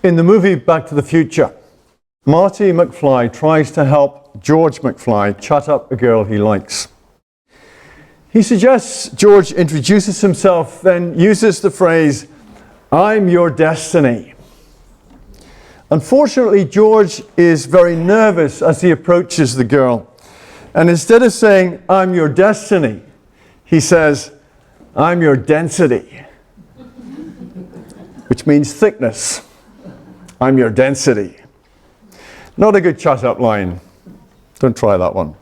In the movie Back to the Future, Marty McFly tries to help George McFly chat up a girl he likes. He suggests George introduces himself, then uses the phrase, "I'm your destiny." Unfortunately, George is very nervous as he approaches the girl. And instead of saying, "I'm your destiny," he says, "I'm your density," which means thickness. I'm your density. Not a good shut-up line. Don't try that one.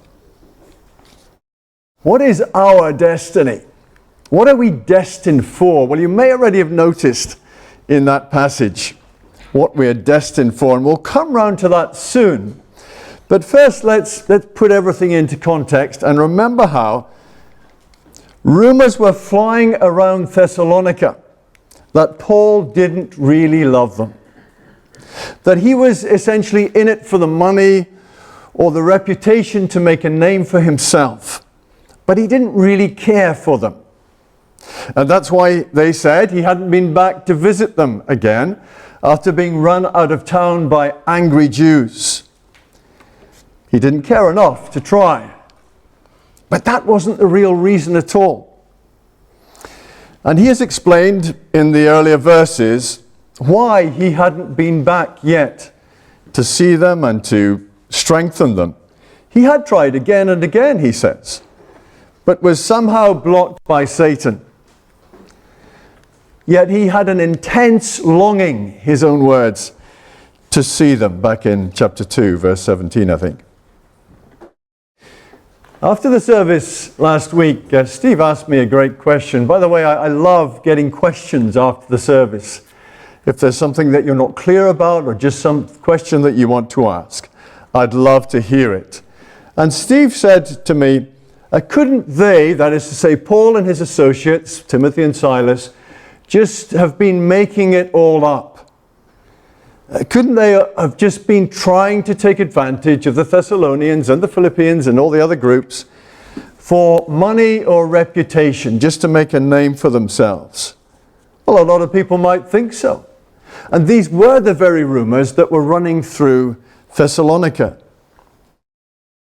What is our destiny? What are we destined for? Well, you may already have noticed in that passage what we are destined for, and we'll come round to that soon. But first, let's put everything into context and remember how rumors were flying around Thessalonica that Paul didn't really love them, that he was essentially in it for the money or the reputation to make a name for himself, but he didn't really care for them. And that's why they said he hadn't been back to visit them again after being run out of town by angry Jews. He didn't care enough to try. But that wasn't the real reason at all. And he has explained in the earlier verses why he hadn't been back yet to see them and to strengthen them. He had tried again and again, he says, but was somehow blocked by Satan. Yet he had an intense longing, his own words, to see them, back in chapter 2, verse 17, I think. After the service last week, Steve asked me a great question. By the way, I love getting questions after the service. If there's something that you're not clear about or just some question that you want to ask, I'd love to hear it. And Steve said to me, couldn't they, that is to say Paul and his associates, Timothy and Silas, just have been making it all up? Couldn't they have just been trying to take advantage of the Thessalonians and the Philippians and all the other groups for money or reputation, just to make a name for themselves? Well, a lot of people might think so. And these were the very rumors that were running through Thessalonica.